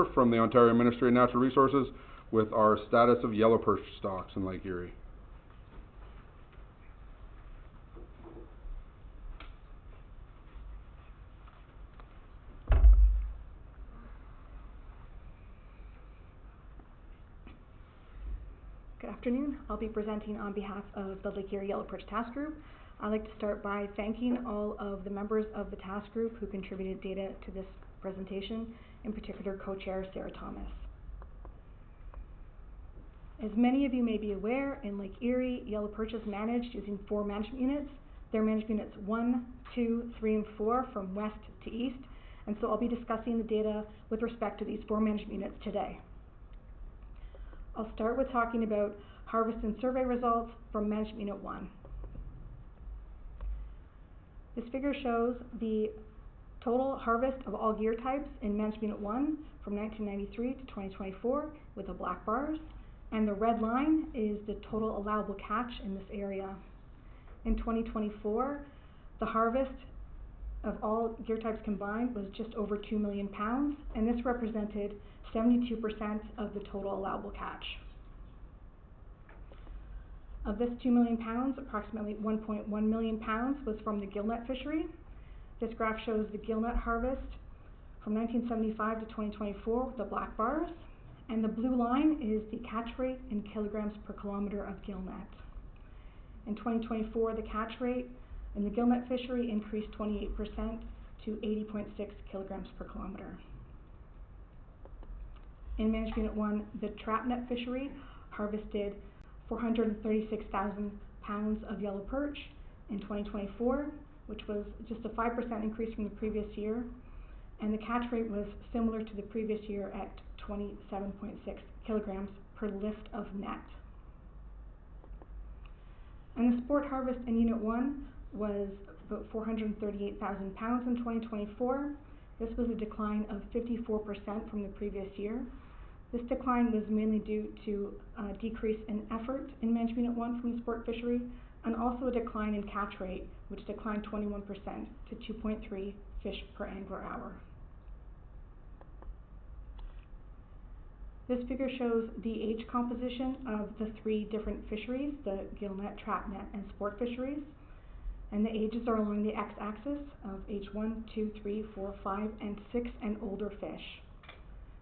Fisher from the Ontario Ministry of Natural Resources with our status of yellow perch stocks in Lake Erie. Good afternoon. I'll be presenting on behalf of the Lake Erie Yellow Perch Task Group. I'd like to start by thanking all of the members of the task group who contributed data to this presentation, in particular co-chair Sarah Thomas. As many of you may be aware, in Lake Erie, yellow perch is managed using 4 management units. They're management units 1, 2, 3, and 4 from west to east, and so I'll be discussing the data with respect to these 4 management units today. I'll start with talking about harvest and survey results from Management Unit 1. This figure shows the total harvest of all gear types in Management Unit 1 from 1993 to 2024 with the black bars, and the red line is the total allowable catch in this area. In 2024, the harvest of all gear types combined was just over 2 million pounds, and this represented 72% of the total allowable catch. Of this 2 million pounds, approximately 1.1 million pounds was from the gillnet fishery. This graph shows the gillnet harvest from 1975 to 2024 with the black bars, and the blue line is the catch rate in kilograms per kilometer of gillnet. In 2024, the catch rate in the gillnet fishery increased 28% to 80.6 kilograms per kilometer. In Management Unit 1, the trap net fishery harvested 436,000 pounds of yellow perch in 2024, which was just a 5% increase from the previous year, and the catch rate was similar to the previous year at 27.6 kilograms per lift of net. And the sport harvest in Unit 1 was about 438,000 pounds in 2024. This was a decline of 54% from the previous year. This decline was mainly due to a decrease in effort in Management Unit 1 from the sport fishery, and also a decline in catch rate, which declined 21% to 2.3 fish per angler hour. This figure shows the age composition of the 3 different fisheries, the gillnet, trapnet, and sport fisheries. And the ages are along the x-axis of age 1, 2, 3, 4, 5, and 6 and older fish.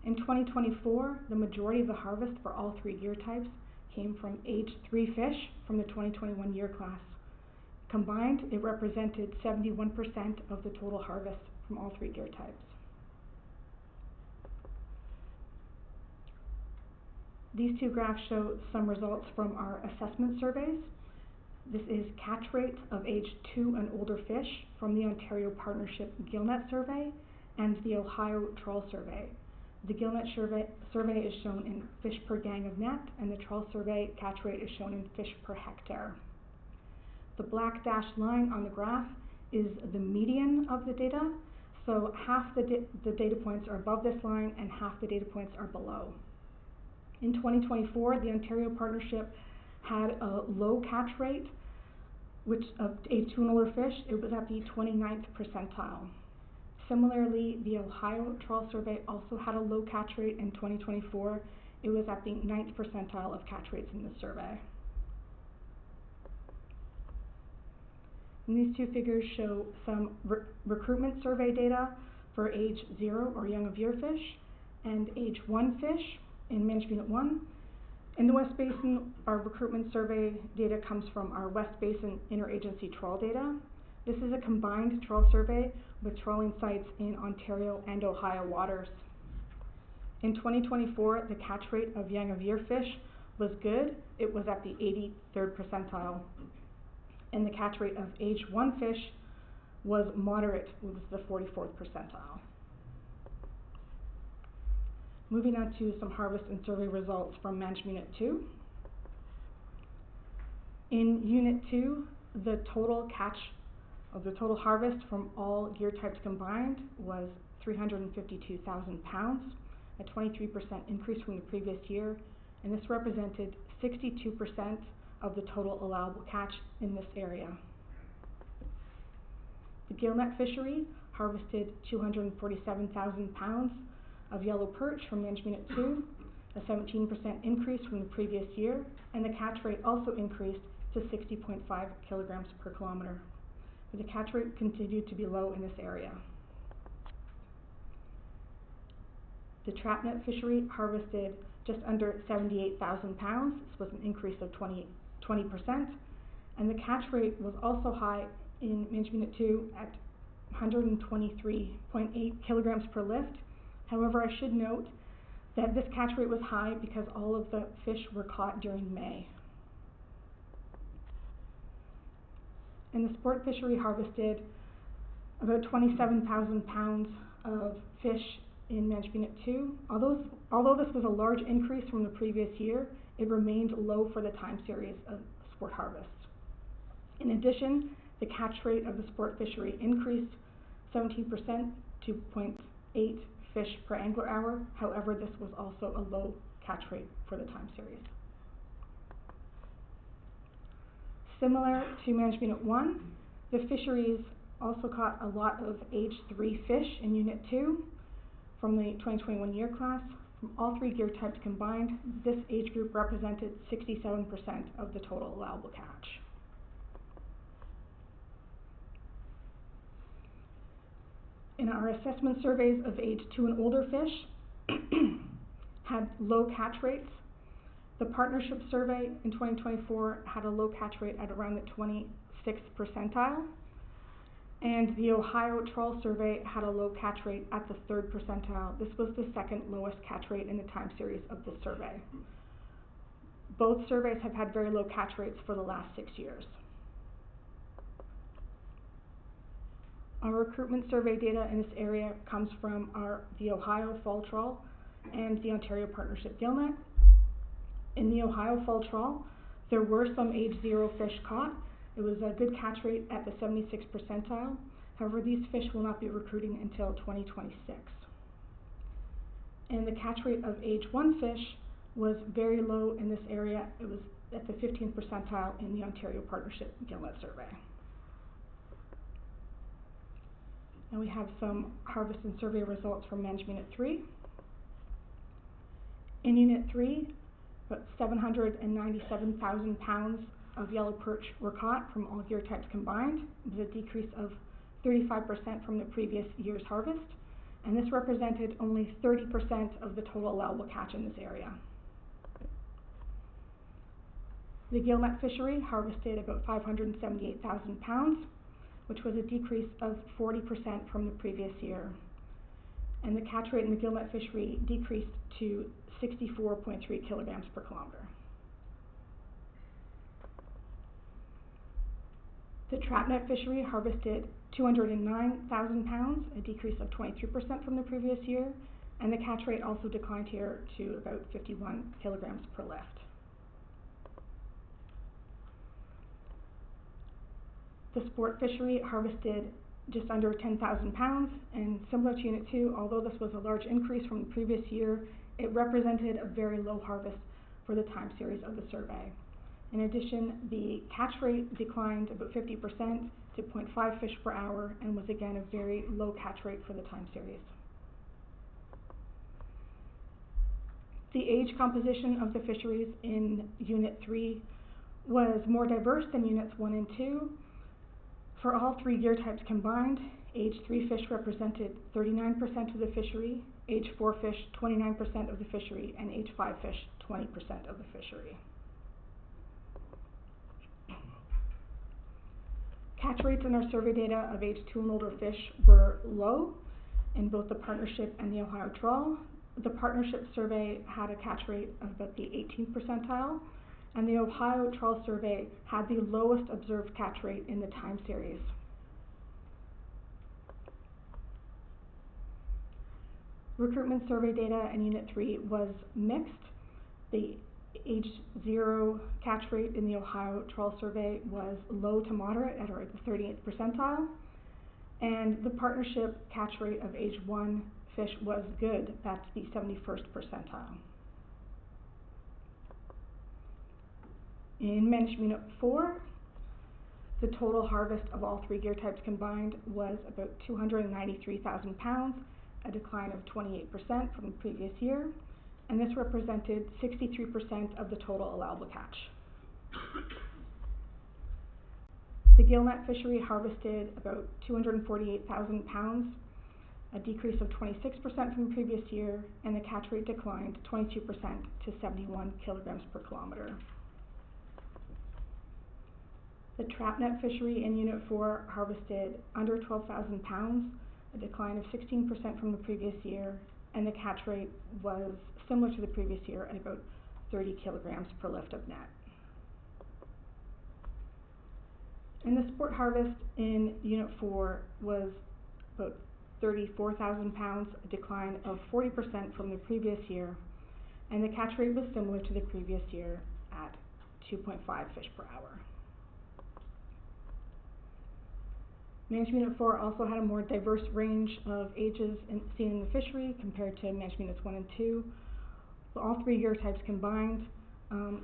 In 2024, the majority of the harvest for all 3 gear types came from age 3 fish from the 2021 year class. Combined, it represented 71% of the total harvest from all 3 gear types. These 2 graphs show some results from our assessment surveys. This is catch rate of age 2 and older fish from the Ontario Partnership Gillnet Survey and the Ohio Trawl Survey. The gillnet survey is shown in fish per gang of net, and the trawl survey catch rate is shown in fish per hectare. The black dashed line on the graph is the median of the data, so half the data points are above this line and half the data points are below. In 2024, the Ontario Partnership had a low catch rate, which of age 2 and older fish, it was at the 29th percentile. Similarly, the Ohio Trawl Survey also had a low catch rate in 2024. It was at the 9th percentile of catch rates in the survey. And these 2 figures show some recruitment survey data for age 0 or young of year fish and age 1 fish in Management Unit 1. In the West Basin, our recruitment survey data comes from our West Basin interagency trawl data. This is a combined trawl survey with trawling sites in Ontario and Ohio waters. In 2024, the catch rate of young of year fish was good. It was at the 83rd percentile. And the catch rate of age 1 fish was moderate. It was the 44th percentile. Moving on to some harvest and survey results from Management Unit 2. In Unit 2, the total catch of the total harvest from all gear types combined was 352,000 pounds, a 23% increase from the previous year, and this represented 62% of the total allowable catch in this area. The gillnet fishery harvested 247,000 pounds of yellow perch from Management Unit 2, a 17% increase from the previous year, and the catch rate also increased to 60.5 kilograms per kilometre. But the catch rate continued to be low in this area. The trap net fishery harvested just under 78,000 pounds. This was an increase of 20%, and the catch rate was also high in Management Unit 2 at 123.8 kilograms per lift. However, I should note that this catch rate was high because all of the fish were caught during May. And the sport fishery harvested about 27,000 pounds of fish in Management Unit 2. Although this was a large increase from the previous year, it remained low for the time series of sport harvest. In addition, the catch rate of the sport fishery increased 17% to 0.8 fish per angler hour. However, this was also a low catch rate for the time series. Similar to Management Unit 1, the fisheries also caught a lot of age 3 fish in Unit 2 from the 2021 year class. From all three gear types combined, this age group represented 67% of the total allowable catch. In our assessment surveys of age 2 and older fish had low catch rates. The partnership survey in 2024 had a low catch rate at around the 26th percentile, and the Ohio trawl survey had a low catch rate at the 3rd percentile. This was the second lowest catch rate in the time series of the survey. Both surveys have had very low catch rates for the last 6 years. Our recruitment survey data in this area comes from the Ohio fall trawl and the Ontario Partnership gillnet. In the Ohio fall trawl, there were some age 0 fish caught. It was a good catch rate at the 76th percentile. However, these fish will not be recruiting until 2026. And the catch rate of age 1 fish was very low in this area. It was at the 15th percentile in the Ontario Partnership gillnet survey. And we have some harvest and survey results from Management Unit 3. In Unit 3, about 797,000 pounds of yellow perch were caught from all gear types combined. It was a decrease of 35% from the previous year's harvest, and this represented only 30% of the total allowable catch in this area. The gillnet fishery harvested about 578,000 pounds, which was a decrease of 40% from the previous year. And the catch rate in the gillnet fishery decreased to 64.3 kilograms per kilometre. The trap net fishery harvested 209,000 pounds, a decrease of 23% from the previous year, and the catch rate also declined here to about 51 kilograms per lift. The sport fishery harvested just under 10,000 pounds, and similar to Unit 2, although this was a large increase from the previous year, it represented a very low harvest for the time series of the survey. In addition, the catch rate declined about 50% to 0.5 fish per hour and was again a very low catch rate for the time series. The age composition of the fisheries in Unit 3 was more diverse than Units 1 and 2. For all three gear types combined, age 3 fish represented 39% of the fishery, age 4 fish 29% of the fishery, and age 5 fish 20% of the fishery. Catch rates in our survey data of age 2 and older fish were low in both the partnership and the Ohio trawl. The partnership survey had a catch rate of about the 18th percentile, and the Ohio trawl survey had the lowest observed catch rate in the time series. Recruitment survey data in Unit 3 was mixed. The age 0 catch rate in the Ohio trawl survey was low to moderate at around the 38th percentile, and the partnership catch rate of age 1 fish was good at the 71st percentile. In Management Unit 4, the total harvest of all three gear types combined was about 293,000 pounds, a decline of 28% from the previous year, and this represented 63% of the total allowable catch. The gillnet fishery harvested about 248,000 pounds, a decrease of 26% from the previous year, and the catch rate declined 22% to 71 kilograms per kilometre. The trap net fishery in Unit 4 harvested under 12,000 pounds, a decline of 16% from the previous year, and the catch rate was similar to the previous year at about 30 kilograms per lift of net. And the sport harvest in Unit 4 was about 34,000 pounds, a decline of 40% from the previous year, and the catch rate was similar to the previous year at 2.5 fish per hour. Management Unit 4 also had a more diverse range of ages seen in the fishery compared to Management Units 1 and 2. So all three year types combined,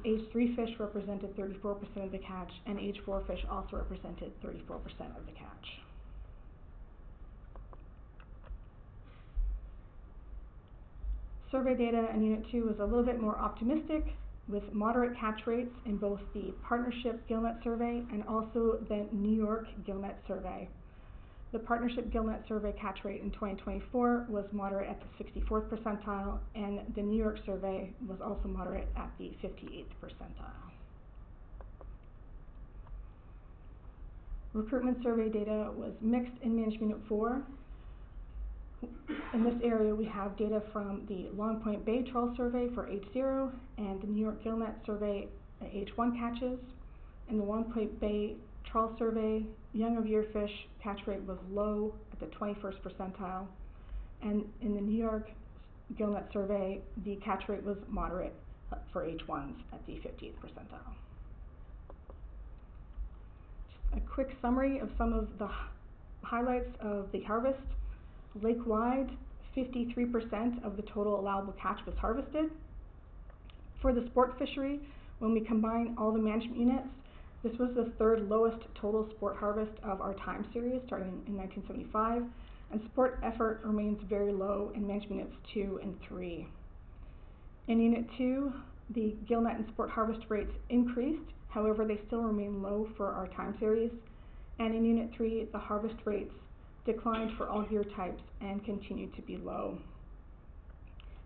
age 3 fish represented 34% of the catch, and age 4 fish also represented 34% of the catch. Survey data in Unit 2 was a little bit more optimistic, with moderate catch rates in both the Partnership Gillnet Survey and also the New York Gillnet Survey. The Partnership Gillnet Survey catch rate in 2024 was moderate at the 64th percentile, and the New York Survey was also moderate at the 58th percentile. Recruitment survey data was mixed in Management Unit 4. In this area, we have data from the Long Point Bay Trawl Survey for age 0 and the New York Gillnet Survey age 1 catches. In the Long Point Bay Trawl Survey, young of year fish catch rate was low at the 21st percentile, and in the New York Gillnet Survey, the catch rate was moderate for age 1s at the 58th percentile. Just a quick summary of some of the highlights of the harvest. Lake-wide, 53% of the total allowable catch was harvested. For the sport fishery, when we combine all the management units, this was the third lowest total sport harvest of our time series, starting in 1975, and sport effort remains very low in management units 2 and 3. In Unit 2, the gillnet and sport harvest rates increased, however they still remain low for our time series, and in Unit 3, the harvest rates declined for all gear types and continued to be low.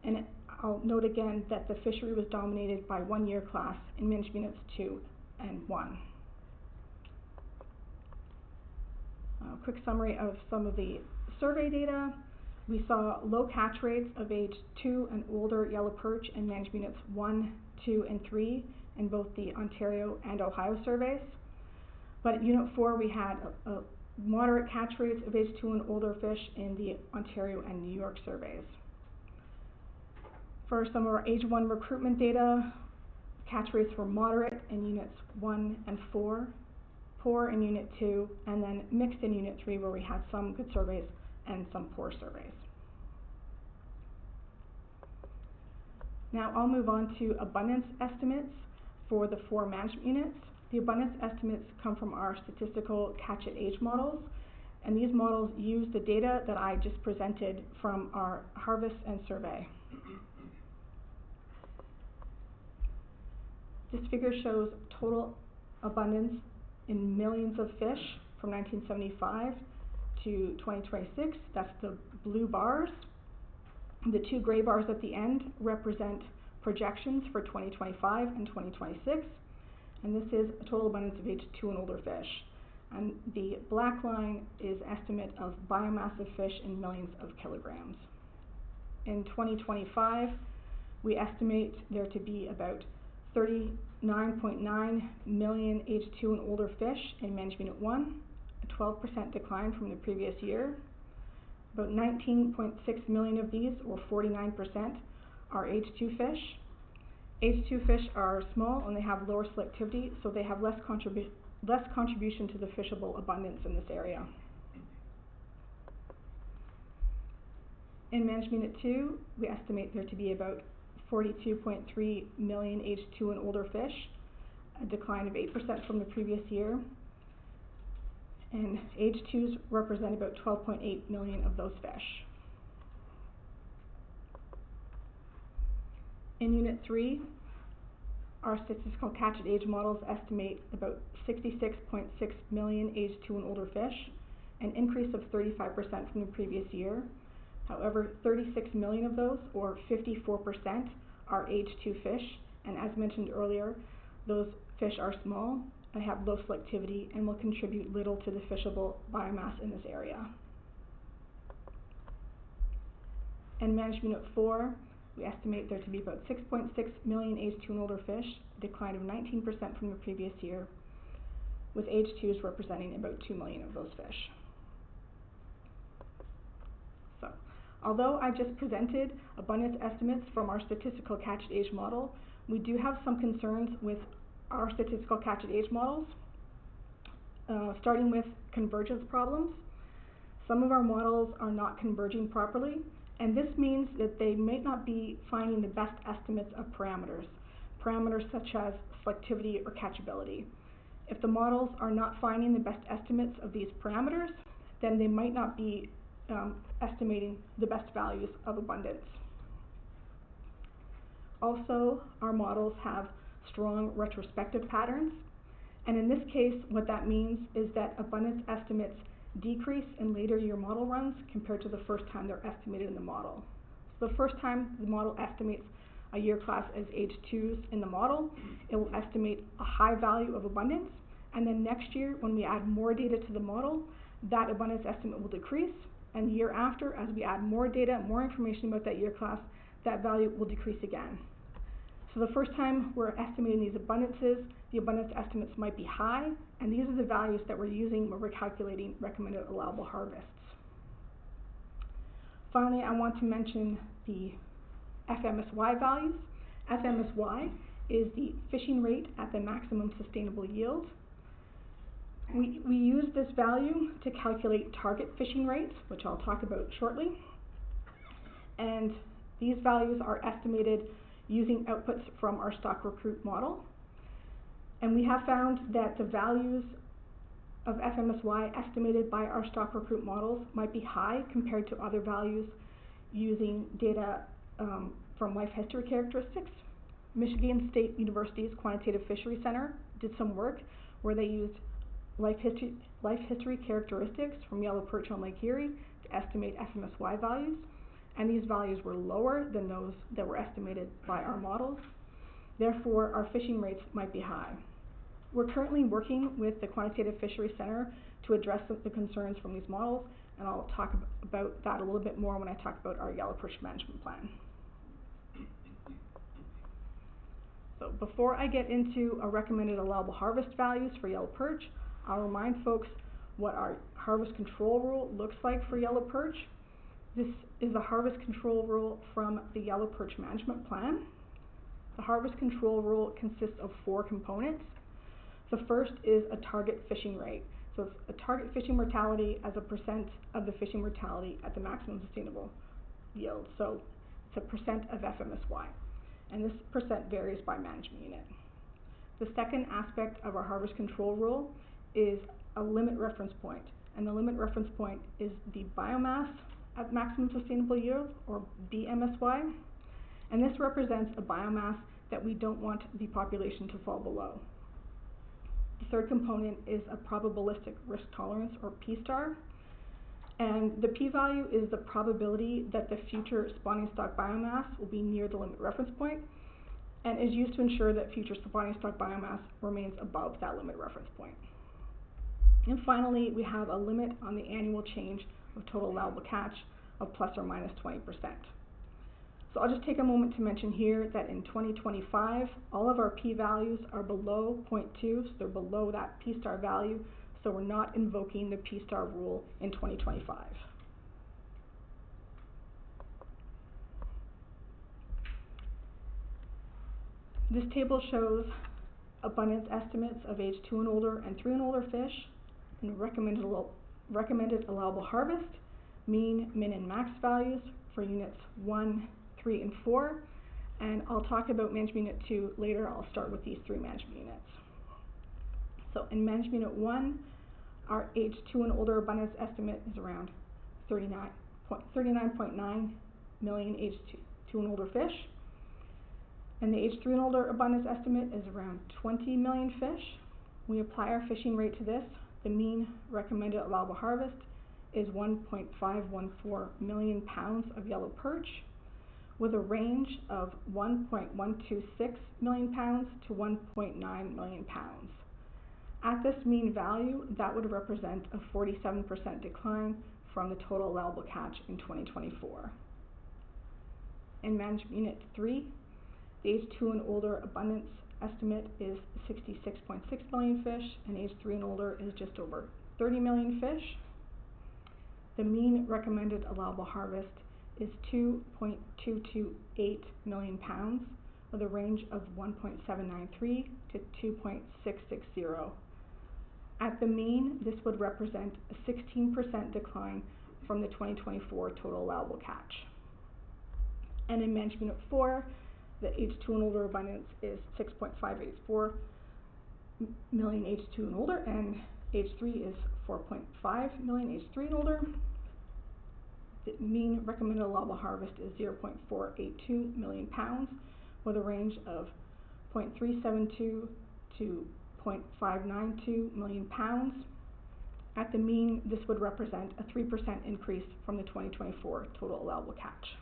And I'll note again that the fishery was dominated by 1 year class in management units 2 and 1. A quick summary of some of the survey data. We saw low catch rates of age 2 and older yellow perch in management units 1, 2, and 3 in both the Ontario and Ohio surveys. But in Unit 4, we had a moderate catch rates of age 2 and older fish in the Ontario and New York surveys. For some of our age 1 recruitment data, catch rates were moderate in Units 1 and 4, poor in Unit 2, and then mixed in Unit 3, where we had some good surveys and some poor surveys. Now I'll move on to abundance estimates for the 4 management units. The abundance estimates come from our statistical catch at age models, and these models use the data that I just presented from our harvest and survey. This figure shows total abundance in millions of fish from 1975 to 2026. That's the blue bars. The 2 gray bars at the end represent projections for 2025 and 2026. And this is a total abundance of age 2 and older fish. And the black line is estimate of biomass of fish in millions of kilograms. In 2025, we estimate there to be about 39.9 million age 2 and older fish in management unit 1, a 12% decline from the previous year. About 19.6 million of these, or 49%, are age 2 fish. Age 2 fish are small and they have lower selectivity, so they have less contribution to the fishable abundance in this area. In management unit 2, we estimate there to be about 42.3 million age 2 and older fish, a decline of 8% from the previous year. And age 2s represent about 12.8 million of those fish. In Unit 3, our statistical catch at age models estimate about 66.6 million age 2 and older fish, an increase of 35% from the previous year. However, 36 million of those, or 54%, are age 2 fish, and as mentioned earlier, those fish are small and have low selectivity and will contribute little to the fishable biomass in this area. In Management Unit 4, we estimate there to be about 6.6 million age 2 and older fish, a decline of 19% from the previous year, with age 2s representing about 2 million of those fish. So, although I just presented abundance estimates from our statistical catch at age model, we do have some concerns with our statistical catch at age models, starting with convergence problems. Some of our models are not converging properly, and this means that they may not be finding the best estimates of parameters such as selectivity or catchability. If the models are not finding the best estimates of these parameters, then they might not be estimating the best values of abundance. Also, our models have strong retrospective patterns, and in this case, what that means is that abundance estimates decrease in later year model runs compared to the first time they're estimated in the model. So the first time the model estimates a year class as age 2s in the model, it will estimate a high value of abundance, and then next year when we add more data to the model, that abundance estimate will decrease, and the year after, as we add more data, more information about that year class, that value will decrease again. So the first time we're estimating these abundances, the abundance estimates might be high, and these are the values that we're using when we're calculating recommended allowable harvests. Finally, I want to mention the FMSY values. FMSY is the fishing rate at the maximum sustainable yield. We use this value to calculate target fishing rates, which I'll talk about shortly. And these values are estimated using outputs from our stock recruit model. And we have found that the values of FMSY estimated by our stock recruit models might be high compared to other values using data from life history characteristics. Michigan State University's Quantitative Fishery Center did some work where they used life history characteristics from yellow perch on Lake Erie to estimate FMSY values, and these values were lower than those that were estimated by our models. Therefore, our fishing rates might be high. We're currently working with the Quantitative Fishery Center to address the concerns from these models, and I'll talk about that a little bit more when I talk about our yellow perch management plan. So before I get into our recommended allowable harvest values for yellow perch, I'll remind folks what our harvest control rule looks like for yellow perch. This is the harvest control rule from the yellow perch management plan. The harvest control rule consists of 4 components. The first is a target fishing rate. So it's a target fishing mortality as a percent of the fishing mortality at the maximum sustainable yield. So it's a percent of FMSY, and this percent varies by management unit. The second aspect of our harvest control rule is a limit reference point, and the limit reference point is the biomass at maximum sustainable yield, or BMSY, and this represents a biomass that we don't want the population to fall below. The third component is a probabilistic risk tolerance, or P-star, and the p-value is the probability that the future spawning stock biomass will be near the limit reference point, and is used to ensure that future spawning stock biomass remains above that limit reference point. And finally, we have a limit on the annual change of total allowable catch of plus or minus 20%. So I'll just take a moment to mention here that in 2025, all of our p-values are below 0.2, so they're below that p-star value, so we're not invoking the p-star rule in 2025. This table shows abundance estimates of age 2 and older and 3 and older fish, and recommended allowable harvest, mean, min, and max values for units 1, 3, and 4, and I'll talk about management unit 2 later. I'll start with these 3 management units. So in management unit 1, our age 2 and older abundance estimate is around 39.9 million age 2 and older fish. And the age 3 and older abundance estimate is around 20 million fish. We apply our fishing rate to this. The mean recommended allowable harvest is 1.514 million pounds of yellow perch, with a range of 1.126 million pounds to 1.9 million pounds. At this mean value, that would represent a 47% decline from the total allowable catch in 2024. In Management Unit 3, the age 2 and older abundance estimate is 66.6 million fish, and age 3 and older is just over 30 million fish. The mean recommended allowable harvest is 2.228 million pounds, with a range of 1.793 to 2.660. At the mean, this would represent a 16% decline from the 2024 total allowable catch. And in Management Unit 4, the age 2 and older abundance is 6.584 million age 2 and older, and age 3 is 4.5 million age 3 and older. The mean recommended allowable harvest is 0.482 million pounds, with a range of 0.372 to 0.592 million pounds. At the mean, this would represent a 3% increase from the 2024 total allowable catch.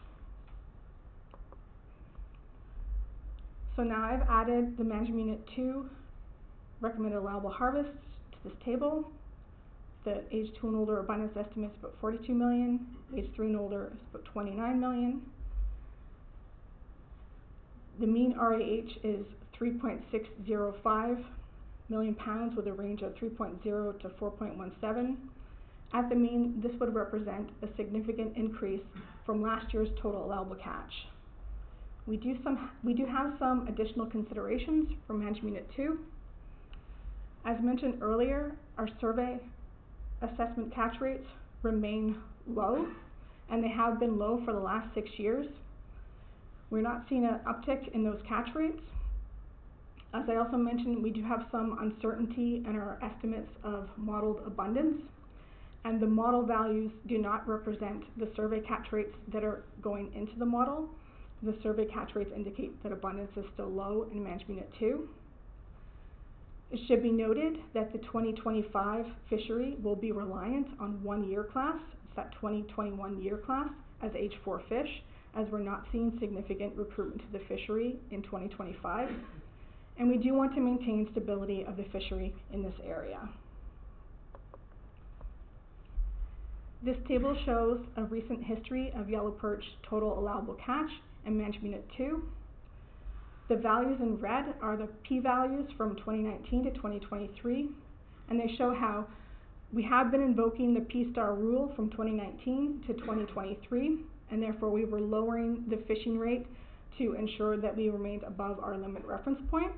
So now I've added the Management Unit 2 recommended allowable harvests to this table. The age 2 and older abundance estimate is about 42 million, age 3 and older is about 29 million. The mean RAH is 3.605 million pounds, with a range of 3.0 to 4.17. At the mean, this would represent a significant increase from last year's total allowable catch. We do have some additional considerations for Management Unit 2. As mentioned earlier, our survey assessment catch rates remain low, and they have been low for the last 6 years. We're not seeing an uptick in those catch rates. As I also mentioned, we do have some uncertainty in our estimates of modeled abundance, and the model values do not represent the survey catch rates that are going into the model. The survey catch rates indicate that abundance is still low in Management Unit 2. It should be noted that the 2025 fishery will be reliant on 1 year class, it's that 2021 year class, as age 4 fish, as we're not seeing significant recruitment to the fishery in 2025. And we do want to maintain stability of the fishery in this area. This table shows a recent history of yellow perch total allowable catch in Management Unit 2. The values in red are the p-values from 2019 to 2023, and they show how we have been invoking the p-star rule from 2019 to 2023, and therefore we were lowering the fishing rate to ensure that we remained above our limit reference point.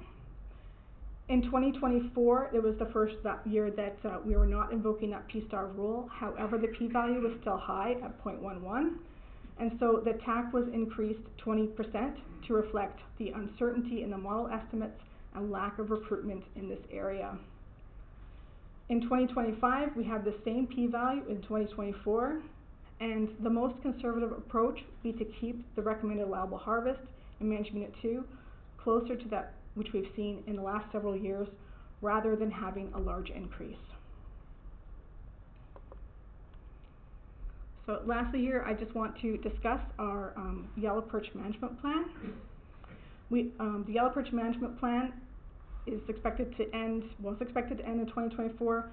In 2024, it was the first year that we were not invoking that p-star rule. However, the p-value was still high at 0.11. And so the TAC was increased 20% to reflect the uncertainty in the model estimates and lack of recruitment in this area. In 2025, we have the same p-value in 2024, and the most conservative approach would be to keep the recommended allowable harvest in Management Unit 2 closer to that which we've seen in the last several years, rather than having a large increase. So lastly here, I just want to discuss our yellow perch management plan. The yellow perch management plan was expected to end in 2024,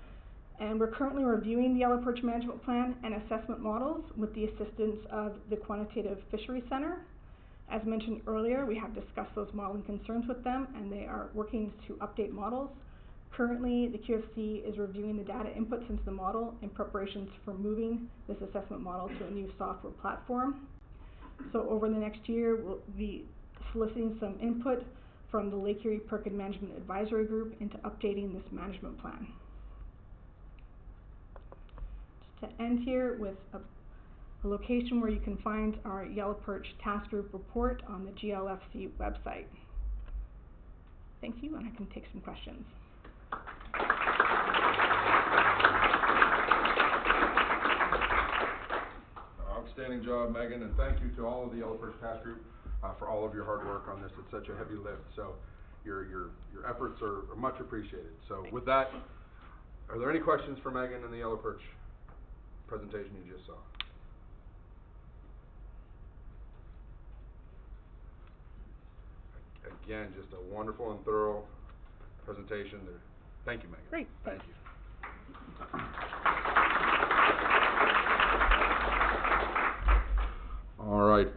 and we're currently reviewing the yellow perch management plan and assessment models with the assistance of the Quantitative Fisheries Center. As mentioned earlier, we have discussed those modeling concerns with them, and they are working to update models. Currently, the QFC is reviewing the data inputs into the model in preparations for moving this assessment model to a new software platform. So over the next year, we'll be soliciting some input from the Lake Erie Perch Management Advisory Group into updating this management plan. Just to end here with a location where you can find our Yellow Perch Task Group report on the GLFC website. Thank you, and I can take some questions. Outstanding job, Megan, and thank you to all of the Yellow Perch Task Group for all of your hard work on this. It's such a heavy lift, so your efforts are much appreciated. So with that, are there any questions for Megan in the Yellow Perch presentation you just saw? Again, just a wonderful and thorough presentation there. Thank you, Megan. Great, Thank thanks. you. All right.